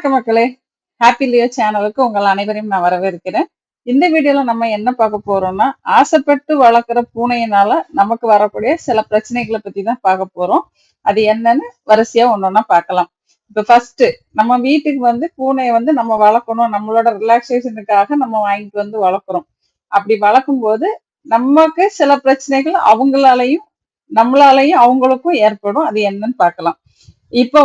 வணக்கம் மக்களே. Happy Leo சேனலுக்கு உங்கள் அனைவரையும் நான் வரவேற்கிறேன். இந்த வீடியோல நம்ம என்ன பார்க்க போறோம்னா, ஆசைப்பட்டு வளர்க்குற பூனையினால நமக்கு வரக்கூடிய சில பிரச்சனைகள பத்தி தான் பார்க்க போறோம். அது என்னன்னு வரிசையா ஒண்ணொண்ணா பார்க்கலாம். இப்ப ஃபர்ஸ்ட் நம்ம வீட்டுக்கு பூனைய நம்ம வளர்க்கணும். நம்மளோட ரிலாக்சேஷனுக்காக நம்ம வாங்கிட்டு வளர்க்குறோம். அப்படி வளர்க்கும்போது நமக்கு சில பிரச்சனைகள் அவங்களாலயும், நம்மளாலயும் அவங்களுக்கும் ஏற்படும். அது என்னன்னு பார்க்கலாம். இப்ப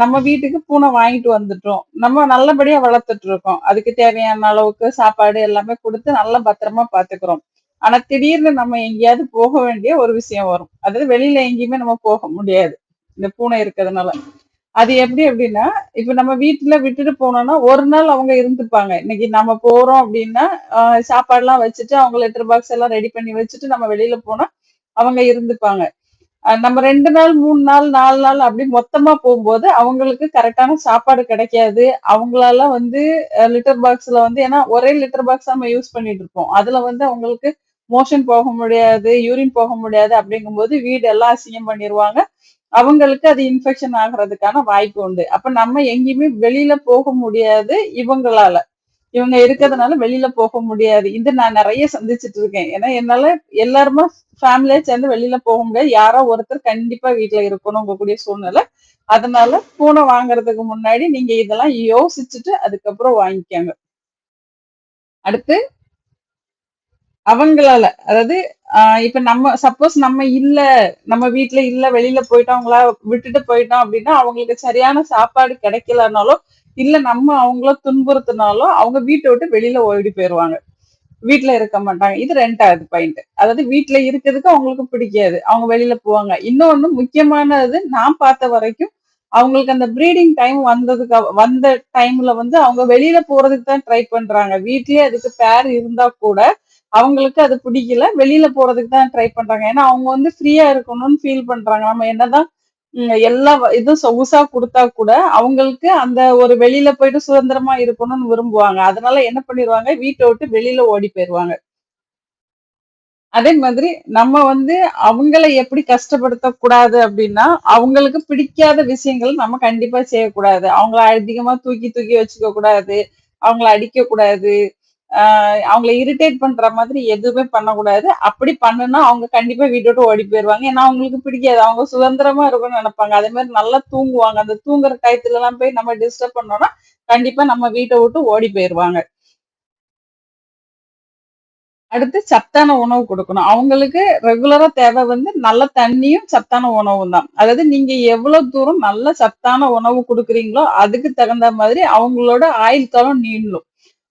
நம்ம வீட்டுக்கு பூனை வாங்கிட்டு வந்துட்டோம். நம்ம நல்லபடியா வளர்த்துட்டு இருக்கோம். அதுக்கு தேவையான அளவுக்கு சாப்பாடு எல்லாமே குடுத்து நல்லா பத்திரமா பாத்துக்கிறோம். ஆனா திடீர்னு நம்ம எங்கேயாவது போக வேண்டிய ஒரு விஷயம் வரும். அதாவது வெளியில எங்கேயுமே நம்ம போக முடியாது. இந்த பூனை இருக்கிறதுனால. அது எப்படி அப்படின்னா, இப்ப நம்ம வீட்டுல விட்டுட்டு போனோம்னா, ஒரு நாள் அவங்க இருந்துப்பாங்க. இன்னைக்கு நம்ம போறோம் அப்படின்னா, சாப்பாடுலாம் வச்சுட்டு, அவங்க லெட்டர் பாக்ஸ் எல்லாம் ரெடி பண்ணி வச்சுட்டு நம்ம வெளியில போனா, அவங்க இருந்துப்பாங்க. நம்ம 2 நாள், 3 நாள், 4 நாள் அப்படி மொத்தமா போம்போது, அவங்களுக்கு கரெக்ட்டான சாப்பாடு கிடைக்காது. அவங்களால லிட்டர் பாக்ஸ்ல ஏன்னா ஒரே லிட்டர் பாக்ஸ் நம்ம யூஸ் பண்ணிட்டு இருப்போம். அதுல அவங்களுக்கு மோஷன் போக முடியாது, யூரின் போக முடியாது அப்படிங்கும்போது வீடு எல்லாம் அசிங்கம் பண்ணிருவாங்க. அவங்களுக்கு அது இன்ஃபெக்ஷன் ஆகுறதுக்கான வாய்ப்பு உண்டு. அப்ப நம்ம எங்கேயுமே வெளியில போக முடியாது இவங்களால. இவங்க இருக்கிறதுனால வெளியில போக முடியாது. இது நான் நெறைய சந்திச்சுட்டு இருக்கேன். ஏன்னா என்னால எல்லாருமா ஃபேமிலியா சேர்ந்து வெளியில போக முடியாது. யாரோ ஒருத்தர் கண்டிப்பா வீட்ல இருக்கணும்ங்கக்கூடிய சூழ்நிலை. அதனால பூனை வாங்குறதுக்கு முன்னாடி நீங்க இதெல்லாம் யோசிச்சுட்டு அதுக்கப்புறம் வாங்கிக்கங்க. அடுத்து அவங்களால அதாவது இப்ப நம்ம சப்போஸ் நம்ம இல்ல, நம்ம வீட்ல இல்ல, வெளியில போயிட்டோம், அவங்கள விட்டுட்டு போயிட்டோம் அப்படின்னா, அவங்களுக்கு சரியான சாப்பாடு கிடைக்கலனாலோ, இல்ல நம்ம அவங்கள துன்புறுத்தினாலோ, அவங்க வீட்ட விட்டு வெளியில ஓடி போயிருவாங்க. வீட்ல இருக்க மாட்டாங்க. இது 2வது பாயிண்ட். அதாவது வீட்ல இருக்கிறதுக்கு அவங்களுக்கு பிடிக்காது. அவங்க வெளியில போவாங்க. இன்னொன்னு முக்கியமானது நான் பார்த்த வரைக்கும், அவங்களுக்கு அந்த ப்ரீடிங் டைம் வந்த டைம்ல அவங்க வெளியில போறதுக்கு தான் ட்ரை பண்றாங்க. வீட்லயே அதுக்கு பேர் இருந்தா கூட, அவங்களுக்கு அது பிடிக்கல. வெளியில போறதுக்கு தான் ட்ரை பண்றாங்க. ஏன்னா அவங்க ஃப்ரீயா இருக்கணும்னு ஃபீல் பண்றாங்க. நம்ம என்னதான் எல்லா இதுவும் சொகுசா குடுத்தா கூட, அவங்களுக்கு அந்த ஒரு வெளியில போயிட்டு சுதந்திரமா இருக்கணும்னு விரும்புவாங்க. அதனால என்ன பண்ணிருவாங்க, வீட்ட விட்டு வெளியில ஓடி போயிருவாங்க. அதே மாதிரி நம்ம அவங்கள எப்படி கஷ்டப்படுத்தக் கூடாது அப்படின்னா, அவங்களுக்கு பிடிக்காத விஷயங்கள் நம்ம கண்டிப்பா செய்யக்கூடாது. அவங்கள அதிகமா தூக்கி தூக்கி வச்சுக்க கூடாது. அவங்கள அடிக்கக் கூடாது. அவங்கள இரிட்டேட் பண்ற மாதிரி எதுவுமே பண்ணக்கூடாது. அப்படி பண்ணுனா அவங்க கண்டிப்பா வீட்ட விட்டு ஓடி போயிருவாங்க. ஏன்னா அவங்களுக்கு பிடிக்காது. அவங்க சுதந்திரமா இருக்கணும்னு நெனைப்பாங்க. அதே மாரி நல்லா தூங்குவாங்க. அந்த தூங்குற டயத்துலலாம் போய் நம்ம டிஸ்டர்ப் பண்ணோம்னா, கண்டிப்பா நம்ம வீட்ட விட்டு ஓடி போயிருவாங்க. அடுத்து சத்தான உணவு குடுக்கணும். அவங்களுக்கு ரெகுலரா தேவை நல்ல தண்ணியும், சத்தான உணவும் தான். அதாவது நீங்க எவ்வளவு தூரம் நல்ல சத்தான உணவு குடுக்குறீங்களோ, அதுக்கு தகுந்த மாதிரி அவங்களோட ஆயுள் காலம் நீளும்.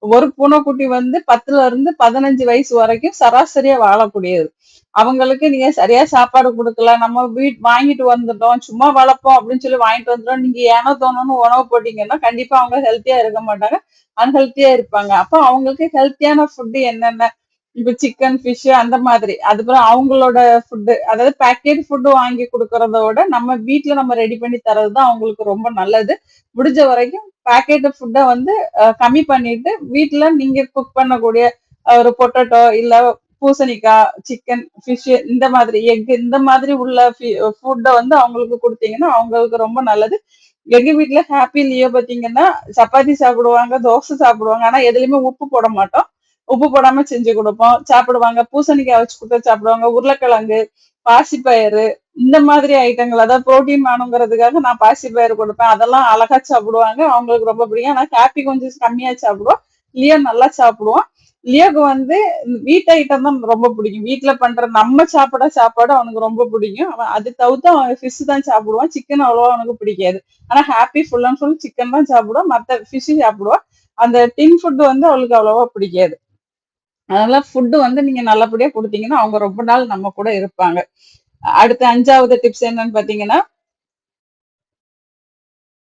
ஒரு பூனைக்குட்டி 10ல இருந்து 15 வயசு வரைக்கும் சராசரியா வாழக்கூடியது. அவங்களுக்கு நீங்க சரியா சாப்பாடு குடுக்கல, நம்ம வாங்கிட்டு வந்துட்டோம், சும்மா வளர்ப்போம் அப்படின்னு சொல்லி வாங்கிட்டு வந்துட்டோம். நீங்க ஏனோ தானோன்னு உணவு போட்டீங்கன்னா, கண்டிப்பா அவங்க ஹெல்த்தியா இருக்க மாட்டாங்க. அன்ஹெல்த்தியா இருப்பாங்க. அப்ப அவங்களுக்கு ஹெல்த்தியான ஃபுட் என்னென்ன? இப்ப சிக்கன், ஃபிஷ் அந்த மாதிரி. அதுக்கப்புறம் அவங்களோட ஃபுட் அதாவது பேக்கெட் ஃபுட் வாங்கி குடுக்கறத விட, நம்ம வீட்ல நம்ம ரெடி பண்ணி தர்றது தான் அவங்களுக்கு ரொம்ப நல்லது. முடிஞ்ச வரைக்கும் பேக்கெட் ஃபுட்ட கம்மி பண்ணிட்டு, வீட்ல நீங்க குக் பண்ணக்கூடிய ஒரு பொட்டேட்டோ, இல்ல பூசணிக்காய், சிக்கன், ஃபிஷ் இந்த மாதிரி எக் இந்த மாதிரி உள்ள ஃபுட்ட அவங்களுக்கு குடுத்தீங்கன்னா, அவங்களுக்கு ரொம்ப நல்லது. எங்க வீட்ல ஹாப்பி லியோ பாத்தீங்கன்னா, சப்பாத்தி சாப்பிடுவாங்க, தோசை சாப்பிடுவாங்க. ஆனா எதுலயுமே உப்பு போட மாட்டோம். உப்பு போடாம செஞ்சு குடுப்போம். சாப்பிடுவாங்க. பூசணிக்காய் வச்சு குடுத்தா சாப்பிடுவாங்க. உருளைக்கிழங்கு, பாசிப்பயிறு இந்த மாதிரி ஐட்டங்கள் அதாவது புரோட்டீன் வேணுங்கிறதுக்காக நான் பாசிப்பயிறு குடுப்பேன். அதெல்லாம் அழகா சாப்பிடுவாங்க. அவங்களுக்கு ரொம்ப பிடிக்கும். ஆனா ஹாப்பி கொஞ்சம் கம்மியா சாப்பிடுவான். லியோ நல்லா சாப்பிடுவான். லியோக்கு வீட்டு ஐட்டம் தான் ரொம்ப பிடிக்கும். வீட்ல பண்ற நம்ம சாப்பிட சாப்பாடு அவனுக்கு ரொம்ப பிடிக்கும். அவன் அது தவிர்த்து அவன் ஃபிஷ் தான் சாப்பிடுவான். சிக்கன் அவ்வளவா அவனுக்கு பிடிக்காது. ஆனா happy full and full chicken தான் சாப்பிடுவான். மத்த ஃபிஷ் சாப்பிடுவான். அந்த டின் ஃபுட் அவளுக்கு அவ்வளவா பிடிக்காது. அதனால ஃபுட் நீங்க நல்லபடியா குடுத்தீங்கன்னா, அவங்க ரொம்ப நாள் நம்ம கூட இருப்பாங்க. அடுத்து 5வது டிப்ஸ் என்னன்னு பார்த்தீங்கன்னா,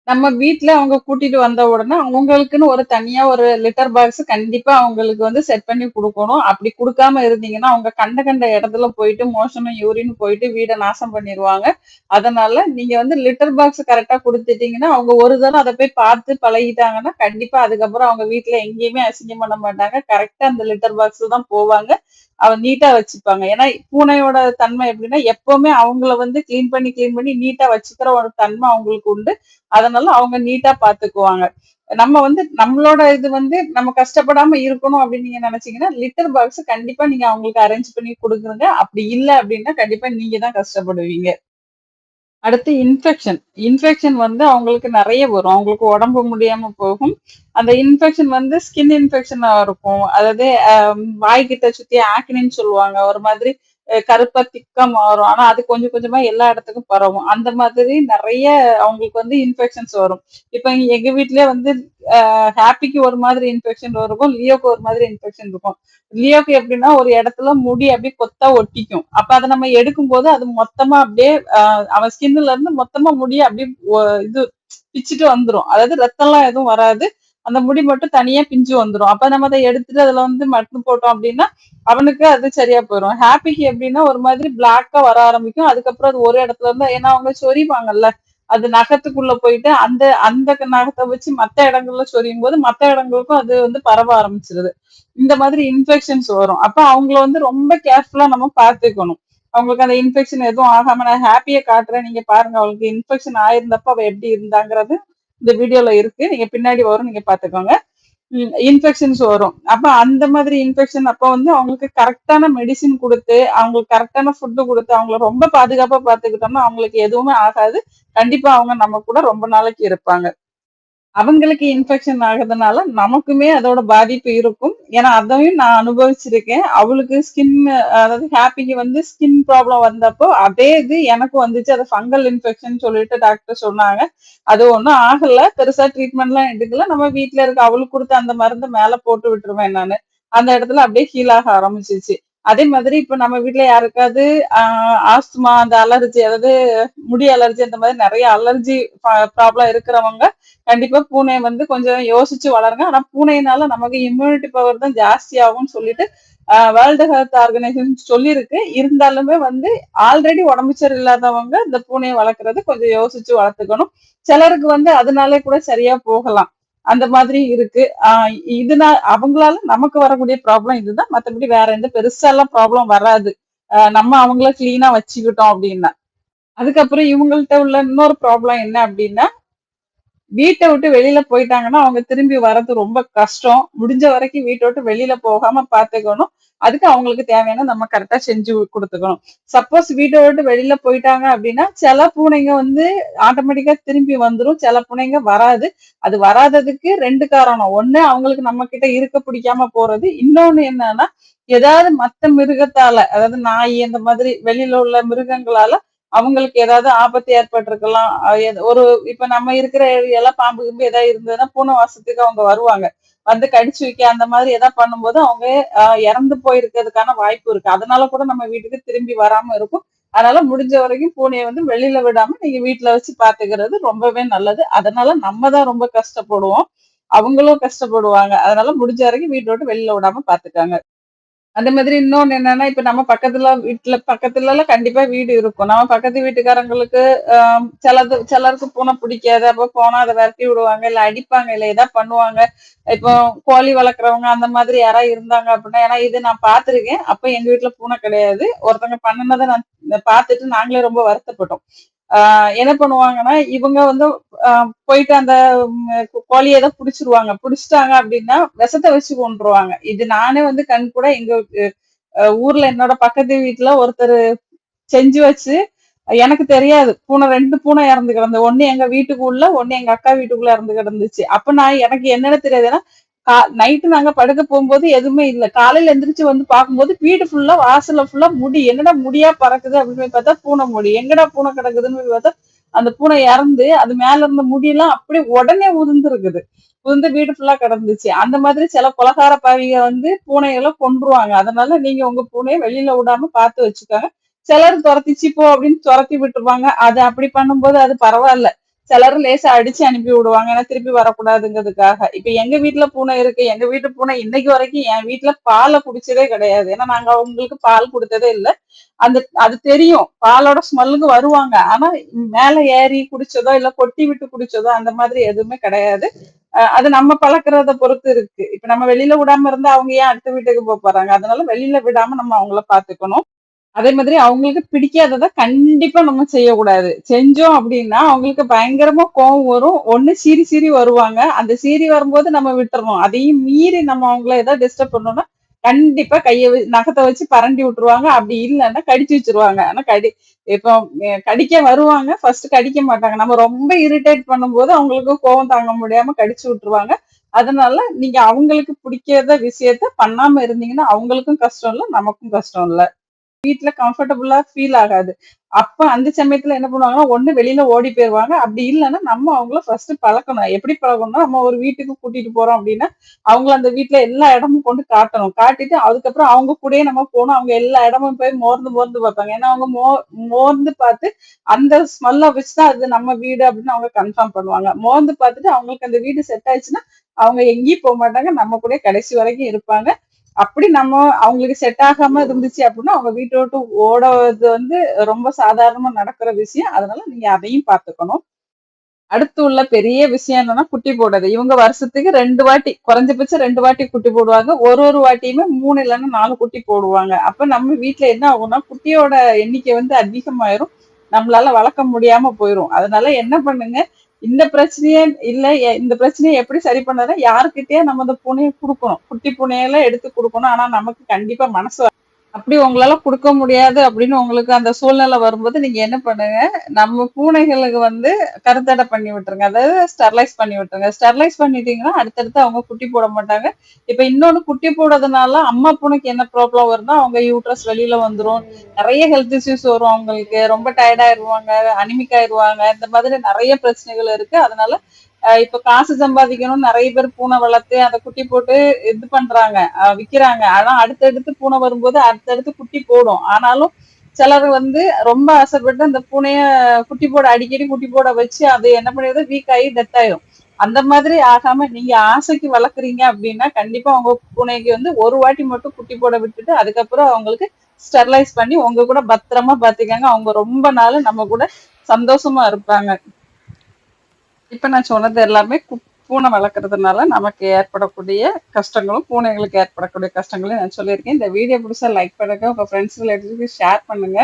நம்ம வீட்ல அவங்க கூட்டிட்டு வந்த உடனே, அவங்களுக்குன்னு ஒரு தனியா ஒரு லிட்டர் பாக்ஸ் கண்டிப்பா அவங்களுக்கு செட் பண்ணி குடுக்கணும். அப்படி குடுக்காம இருந்தீங்கன்னா, அவங்க கண்ட கண்ட இடத்துல போயிட்டு மோஷனும், யூரின் போயிட்டு வீட நாசம் பண்ணிருவாங்க. அதனால நீங்க லிட்டர் பாக்ஸ் கரெக்ட்டா குடுத்துட்டீங்கன்னா, அவங்க ஒரு தடவ அத போய் பார்த்து பழகிட்டாங்கன்னா, கண்டிப்பா அதுக்கப்புறம் அவங்க வீட்ல எங்கேயுமே அசிங்கம் பண்ண மாட்டாங்க. கரெக்ட்டா அந்த லிட்டர் பாக்ஸ்ல தான் போவாங்க. நீட்டா வச்சுப்பாங்க. ஏன்னா பூனையோட தன்மை எப்படின்னா எப்பவுமே அவங்கள வந்து கிளீன் பண்ணி நீட்டா வச்சுக்கிற ஒரு தன்மை அவங்களுக்கு உண்டு. அதனால அவங்க நீட்டா பாத்துக்குவாங்க. நம்ம வந்து நம்மளோட இது வந்து நம்ம கஷ்டப்படாம இருக்கணும் அப்படின்னு நீங்க நினைச்சீங்கன்னா லிட்டர் பாக்ஸ் கண்டிப்பா நீங்க அவங்களுக்கு அரேஞ்ச் பண்ணி கொடுக்குறங்க. அப்படி இல்ல அப்படின்னா கண்டிப்பா நீங்க தான் கஷ்டப்படுவீங்க. அடுத்து இன்ஃபெக்ஷன். இன்ஃபெக்ஷன் வந்து அவங்களுக்கு நெறைய வரும். அவங்களுக்கு உடம்பு முடியாம போகும். அந்த இன்ஃபெக்ஷன் வந்து ஸ்கின் இன்ஃபெக்ஷனா இருக்கும். அதாவது வாய்க்கிட்ட சுத்தி ஆக்னின்னு சொல்லுவாங்க. ஒரு மாதிரி கருப்பா திக்கா மாறும். ஆனா அது கொஞ்சம் கொஞ்சமா எல்லா இடத்துக்கும் பரவும். அந்த மாதிரி நெறைய அவங்களுக்கு வந்து இன்ஃபெக்ஷன்ஸ் வரும். இப்ப எங்க வீட்லயே வந்து ஹேப்பிக்கு ஒரு மாதிரி இன்ஃபெக்ஷன் இருக்கும். லியோக்கு ஒரு மாதிரி இன்ஃபெக்ஷன் இருக்கும். லியோக்கு எப்படின்னா ஒரு இடத்துல முடி அப்படியே கொத்தா ஒட்டிக்கும். அப்ப அத நம்ம எடுக்கும்போது அது மொத்தமா அப்படியே அவன் ஸ்கின்ல இருந்து மொத்தமா முடிய அப்படியே இது பிச்சுட்டு வந்துரும். அதாவது ரத்தம்லாம் எதுவும் வராது. அந்த முடி மட்டும் தனியா பிஞ்சு வந்துரும். அப்ப நம்ம அதை எடுத்துட்டு அதுல வந்து மருந்து போட்டோம் அப்படின்னா அவனுக்கு அது சரியா போயிடும். ஹேப்பிக்கு எப்படின்னா ஒரு மாதிரி பிளாக்கா வர ஆரம்பிக்கும். அதுக்கப்புறம் அது ஒரு இடத்துல இருந்து ஏன்னா அவங்க சொறிவாங்கல்ல. அது நகத்துக்குள்ள போயிட்டு அந்த அந்த நகத்தை வச்சு மத்த இடங்கள்ல சொரியும் போது மத்த இடங்களுக்கும் அது வந்து பரவ ஆரம்பிச்சிருது. இந்த மாதிரி இன்ஃபெக்ஷன்ஸ் வரும். அப்ப அவங்கள வந்து ரொம்ப கேர்ஃபுல்லா நம்ம பார்த்துக்கணும். அவங்களுக்கு அந்த இன்ஃபெக்ஷன் எதுவும் ஆகாம நான் ஹேப்பிய காட்டுறேன். நீங்க பாருங்க அவளுக்கு இன்ஃபெக்ஷன் ஆயிருந்தப்ப அவ எப்படி இருந்தாங்கிறது இந்த வீடியோல இருக்கு. நீங்க பின்னாடி வரும் நீங்க பாத்துக்கோங்க. இன்ஃபெக்ஷன்ஸ் வரும். அப்ப அந்த மாதிரி இன்ஃபெக்ஷன் அப்ப வந்து அவங்களுக்கு கரெக்டான மெடிசின் குடுத்து, அவங்களுக்கு கரெக்டான ஃபுட் குடுத்து, அவங்கள ரொம்ப பாதுகாப்பா பாத்துக்கிட்டோம்னா அவங்களுக்கு எதுவுமே ஆகாது. கண்டிப்பா அவங்க நம்ம கூட ரொம்ப நாளைக்கு இருப்பாங்க. அவங்களுக்கு இன்ஃபெக்ஷன் ஆகுறதுனால நமக்குமே அதோட பாதிப்பு இருக்கும். ஏன்னா அதையும் நான் அனுபவிச்சிருக்கேன். அவளுக்கு ஸ்கின் அதாவது ஹேப்பிக்கு வந்து ஸ்கின் ப்ராப்ளம் வந்தப்போ அதே இது எனக்கும் வந்துச்சு. அது ஃபங்கல் இன்ஃபெக்ஷன் சொல்லிட்டு டாக்டர் சொன்னாங்க. அது ஒண்ணும் ஆகல. பெருசா ட்ரீட்மெண்ட்லாம் எடுக்கல. நம்ம வீட்ல இருக்க அவளுக்கு குடுத்த அந்த மருந்து மேல போட்டு விட்டுருவேன் நானு. அந்த இடத்துல அப்படியே ஹீல் ஆக ஆரம்பிச்சுச்சு. அதே மாதிரி இப்ப நம்ம வீட்ல யாருக்காவது ஆஸ்துமா அந்த அலர்ஜி அதாவது முடி அலர்ஜி அந்த மாதிரி நிறைய அலர்ஜி ப்ராப்ளம் இருக்கிறவங்க கண்டிப்பா பூனை வந்து கொஞ்சம் யோசிச்சு வளருங்க. ஆனா பூனையினால நமக்கு இம்யூனிட்டி பவர் தான் ஜாஸ்தி ஆகும்னு சொல்லிட்டு வேர்ல்டு ஹெல்த் ஆர்கனைசேஷன் சொல்லியிருக்கு. இருந்தாலுமே வந்து ஆல்ரெடி உடம்பு சரியில்லாதவங்க இந்த பூனையை வளர்க்கறது கொஞ்சம் யோசிச்சு வளர்த்துக்கணும். சிலருக்கு வந்து அதனாலே கூட சரியா போகலாம். அந்த மாதிரி இருக்கு. இதனால அவங்களால நமக்கு வரக்கூடிய ப்ராப்ளம் இதுதான். மத்தபடி வேற எந்த பெருசா எல்லாம் ப்ராப்ளம் வராது. நம்ம அவங்கள கிளீனா வச்சுக்கிட்டோம் அப்படின்னா. அதுக்கப்புறம் இவங்கள்ட்ட உள்ள இன்னொரு ப்ராப்ளம் என்ன அப்படின்னா வீட்டை விட்டு வெளியில போயிட்டாங்கன்னா அவங்க திரும்பி வர்றது ரொம்ப கஷ்டம். முடிஞ்ச வரைக்கும் வீட்டை விட்டு வெளியில போகாம பாத்துக்கணும். அதுக்கு அவங்களுக்கு தேவையான நம்ம கரெக்டா செஞ்சு கொடுத்துக்கணும். சப்போஸ் வீட்டை விட்டு வெளியில போயிட்டாங்க அப்படின்னா சில பூனைங்க வந்து ஆட்டோமேட்டிக்கா திரும்பி வந்துரும். சில பூனைங்க வராது. அது வராததுக்கு ரெண்டு காரணம். ஒண்ணு அவங்களுக்கு நம்ம கிட்ட இருக்க பிடிக்காம போறது. இன்னொன்னு என்னன்னா ஏதாவது மத்த மிருகத்தால அதாவது நாய் அந்த மாதிரி வெளியில உள்ள மிருகங்களால அவங்களுக்கு ஏதாவது ஆபத்து ஏற்பட்டிருக்கலாம். ஒரு இப்ப நம்ம இருக்கிற ஏரியால பாம்பு கிம்பு ஏதாவது இருந்ததுன்னா பூனை வாசத்துக்கு அவங்க வருவாங்க. வந்து கடிச்சு வைக்க அந்த மாதிரி ஏதாவது பண்ணும்போது அவங்க இறந்து போயிருக்கிறதுக்கான வாய்ப்பு இருக்கு. அதனால கூட நம்ம வீட்டுக்கு திரும்பி வராம இருக்கும். அதனால முடிஞ்ச வரைக்கும் பூனையை வந்து வெளியில விடாம நீங்க வீட்டுல வச்சு பாத்துக்கிறது ரொம்பவே நல்லது. அதனால நம்ம தான் ரொம்ப கஷ்டப்படுவோம். அவங்களும் கஷ்டப்படுவாங்க. அதனால முடிஞ்ச வரைக்கும் வீட்டை விட்டு வெளியில விடாம பாத்துக்காங்க. அந்த மாதிரி இன்னொன்னு என்னன்னா, இப்ப நம்ம பக்கத்துல எல்லாம் கண்டிப்பா வீடு இருக்கும். நம்ம பக்கத்து வீட்டுக்காரங்களுக்கு சிலருக்கு பூனை பிடிக்காது. அப்ப போனா அதை விரட்டி விடுவாங்க, இல்ல அடிப்பாங்க, இல்ல ஏதாவது பண்ணுவாங்க. இப்போ கோழி வளர்க்குறவங்க அந்த மாதிரி யாராவது இருந்தாங்க அப்படின்னா ஏன்னா இது நான் பார்த்திருக்கேன். அப்ப எங்க வீட்டுல பூனை கிடையாது. ஒருத்தவங்க பண்ணுனதை நான் பார்த்துட்டு நாங்களே ரொம்ப வருத்தப்பட்டோம். என்ன பண்ணுவாங்கன்னா, இவங்க வந்து போயிட்டு அந்த கோழிய ஏதோ புடிச்சிருவாங்க. புடிச்சிட்டாங்க அப்படின்னா விஷத்தை வச்சு கொன்றுவாங்க. இது நானே வந்து கண் கூட எங்க ஊர்ல என்னோட பக்கத்து வீட்டுல ஒருத்தர் செஞ்சு வச்சு எனக்கு தெரியாது. பூனை 2 பூனை இறந்து கிடந்தது. ஒண்ணு எங்க வீட்டுக்குள்ள, ஒண்ணு எங்க அக்கா வீட்டுக்குள்ள இறந்து கிடந்துச்சு. அப்ப நான் எனக்கு என்னன்னு தெரியாது. ஏன்னா நைட்டு நாங்க படுக்க போகும்போது எதுவுமே இல்ல. காலையில எந்திரிச்சு வந்து பார்க்கும்போது வீடு ஃபுல்லா வாசல்ல ஃபுல்லா முடி. என்னடா முடியா பறக்குது அப்படின்னு போய் பார்த்தா பூனை முடி. எங்கடா பூனை கிடக்குதுன்னு போய் பார்த்தா அந்த பூனை இறந்து அது மேல இருந்த முடியெல்லாம் அப்படியே உடனே உதிர்ந்து இருக்குது. உதிர்ந்து வீடு ஃபுல்லா கிடந்துச்சு. அந்த மாதிரி சில கொலகார பாவிங்க வந்து பூனைகளை கொன்றுவாங்க. அதனால நீங்க உங்க பூனையை வெளியில விடாம பார்த்து வச்சுக்கோங்க. சிலர் துரத்திச்சு போ அப்படின்னு துரத்தி விட்டுருவாங்க. அது அப்படி பண்ணும்போது அது பரவாயில்ல. சிலர் லேசா அடிச்சு அனுப்பி விடுவாங்க. ஏன்னா திருப்பி வரக்கூடாதுங்கிறதுக்காக. இப்ப எங்க வீட்டுல பூனை இருக்கு. எங்க வீட்டு பூனை இன்னைக்கு வரைக்கும் என் வீட்டுல பாலை குடிச்சதே கிடையாது. ஏன்னா நாங்க அவங்களுக்கு பால் கொடுத்ததே இல்ல. அது தெரியும். பாலோட ஸ்மெல்லுக்கு வருவாங்க. ஆனா மேல ஏறி குடிச்சதோ இல்ல கொட்டி விட்டு குடிச்சதோ அந்த மாதிரி எதுவுமே கிடையாது. அது நம்ம பழக்கறத பொறுத்து இருக்கு. இப்ப நம்ம வெளியில விடாம இருந்தா அவங்க ஏன் அடுத்த வீட்டுக்கு போறாங்க? அதனால வெளியில விடாம நம்ம அவங்கள பாத்துக்கணும். அதே மாதிரி அவங்களுக்கு பிடிக்காதத கண்டிப்பா நம்ம செய்யக்கூடாது. செஞ்சோம் அப்டின்னா, அவங்களுக்கு பயங்கரமா கோவம் வரும். ஒண்ணு சீறி சீறி வருவாங்க. அந்த சீறி வரும்போது நம்ம விட்டுறணும். அதையும் மீறி நம்ம அவங்கள ஏதாவது டிஸ்டர்ப் பண்ணோம்னா, கண்டிப்பா நகத்த வச்சு பரண்டி விட்டுருவாங்க. அப்டி இல்லன்னா கடிச்சு வச்சுருவாங்க. ஆனா இப்போ கடிக்க வருவாங்க. ஃபர்ஸ்ட் கடிக்க மாட்டாங்க. நம்ம ரொம்ப இரிட்டேட் பண்ணும்போது அவங்களுக்கு கோவம் தாங்க முடியாம கடிச்சு விட்டுருவாங்க. அதனால நீங்க அவங்களுக்கு பிடிக்காத விஷயத்த பண்ணாம இருந்தீங்கன்னா, அவங்களுக்கும் கஷ்டம் இல்ல, நமக்கும் கஷ்டம் இல்ல. வீட்ல கம்ஃபர்டபுளா ஃபீல் ஆகாது. அப்ப அந்த சமயத்துல என்ன பண்ணுவாங்கன்னா, ஒண்ணு வெளியில ஓடி போயிருவாங்க. அப்படி இல்லன்னா, நம்ம அவங்கள ஃபர்ஸ்ட் பழக்கணும். எப்படி பழக்கணும்னா, நம்ம ஒரு வீட்டுக்கு கூட்டிட்டு போறோம் அப்படின்னா, அவங்கள அந்த வீட்ல எல்லா இடமும் கொண்டு காட்டணும். காட்டிட்டு அதுக்கப்புறம் அவங்க கூடயே நம்ம போணும். அவங்க எல்லா இடமும் போய் மோர்ந்து மோர்ந்து பார்ப்பாங்க. ஏன்னா அவங்க மோர்ந்து பார்த்து அந்த ஸ்மெல்ல வச்சு தான் அது நம்ம வீடு அப்படின்னு அவங்க கன்ஃபார்ம் பண்ணுவாங்க. மோர்ந்து பார்த்துட்டு அவங்களுக்கு அந்த வீடு செட் ஆயிடுச்சுன்னா, அவங்க எங்கேயும் போமாட்டாங்க. நம்ம கூடயே கடைசி வரைக்கும் இருப்பாங்க. அப்படி நம்ம அவங்களுக்கு செட் ஆகாம இருந்துச்சு அப்படின்னா, அவங்க வீட்ட விட்டு ஓடுறது வந்து ரொம்ப சாதாரணமா நடக்கிற விஷயம். அதனால நீங்க அதையும் பார்த்துக்கணும். அடுத்து உள்ள பெரிய விஷயம் என்னன்னா, குட்டி போடுறது. இவங்க வருஷத்துக்கு 2 வாட்டி, குறைஞ்சபட்சம் 2 வாட்டி குட்டி போடுவாங்க. ஒரு வாட்டியுமே 3 இல்லன்னா 4 குட்டி போடுவாங்க. அப்ப நம்ம வீட்ல என்ன ஆகும்னா, குட்டியோட எண்ணிக்கை வந்து அதிகமாயிரும். நம்மளால வளர்க்க முடியாம போயிரும். அதனால என்ன பண்ணுங்க, இந்த பிரச்சனைய இல்ல இந்த பிரச்சனைய எப்படி சரி பண்ணதுன்னா, யாருக்கிட்டயே நம்ம அந்த பூனைய குடுக்கணும். குட்டி பூனையெல்லாம் எடுத்து குடுக்கணும். ஆனா நமக்கு கண்டிப்பா மனசு அப்படி உங்களால குடுக்க முடியாது அப்படின்னு உங்களுக்கு அந்த சூழ்நிலை வரும்போது, நீங்க என்ன பண்ணுங்க, நம்ம பூனைகளுக்கு வந்து கருத்தடை பண்ணி விட்டுருங்க. அதாவது ஸ்டெர்லைஸ் பண்ணி விட்டுருங்க. ஸ்டெர்லைஸ் பண்ணிட்டீங்கன்னா, அடுத்தடுத்து அவங்க குட்டி போட மாட்டாங்க. இப்ப இன்னொன்னு குட்டி போடுறதுனால அம்மா பூனைக்கு என்ன ப்ராப்ளம் வரும்னா, அவங்க யூட்ரஸ் வெளியில வந்துரும். நெறைய ஹெல்த் இஷ்யூஸ் வரும் அவங்களுக்கு. ரொம்ப டயர்ட் ஆயிருவாங்க, அனிமிக் ஆயிருவாங்க. இந்த மாதிரி நெறைய பிரச்சனைகள் இருக்கு. அதனால இப்ப காசு சம்பாதிக்கணும்னு நெறைய பேர் பூனை வளர்த்து, அத குட்டி போட்டு இது பண்றாங்க. விக்கிறாங்க. ஆனா அடுத்தடுத்து பூனை வரும்போது அடுத்தடுத்து குட்டி போடும். ஆனாலும் சிலர் வந்து ரொம்ப ஆசைப்பட்டு அந்த பூனைய குட்டி போட அடிக்கடி குட்டி போட வச்சு அது என்ன பண்ணிடுது வீக் ஆகி டெத் ஆயிரும். அந்த மாதிரி ஆகாம நீங்க ஆசைக்கு வளர்க்குறீங்க அப்படின்னா, கண்டிப்பா உங்க பூனைக்கு வந்து ஒரு வாட்டி மட்டும் குட்டி போட விட்டுட்டு, அதுக்கப்புறம் அவங்களுக்கு ஸ்டெர்லைஸ் பண்ணி உங்க கூட பத்திரமா பாத்துக்கங்க. அவங்க ரொம்ப நாள் நம்ம கூட சந்தோஷமா இருப்பாங்க. இப்ப நான் சொன்னது எல்லாமே பூனை வளர்க்கறதுனால நமக்கு ஏற்படக்கூடிய கஷ்டங்களும், பூனைகளுக்கு ஏற்படக்கூடிய கஷ்டங்களையும் நான் சொல்லியிருக்கேன். இந்த வீடியோ புடிச்சா லைக் பண்ணுங்க. உங்க ஃப்ரெண்ட்ஸ் ரிலேட்டிவ்ஸ்க்கு ஷேர் பண்ணுங்க.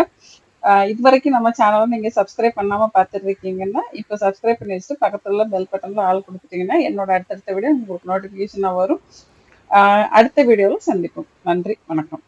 இதுவரைக்கும் நம்ம சேனலை நீங்க சப்ஸ்கிரைப் பண்ணாம பார்த்துட்டு இருக்கீங்கன்னா, இப்ப சப்ஸ்கிரைப் பண்ணி வச்சுட்டு பக்கத்துல உள்ள பெல் பட்டன்ல ஆல் குடுத்துட்டீங்கன்னா, என்னோட அடுத்தடுத்த வீடியோ உங்களுக்கு நோட்டிஃபிகேஷனா வரும். அடுத்த வீடியோல சந்திப்போம். நன்றி, வணக்கம்.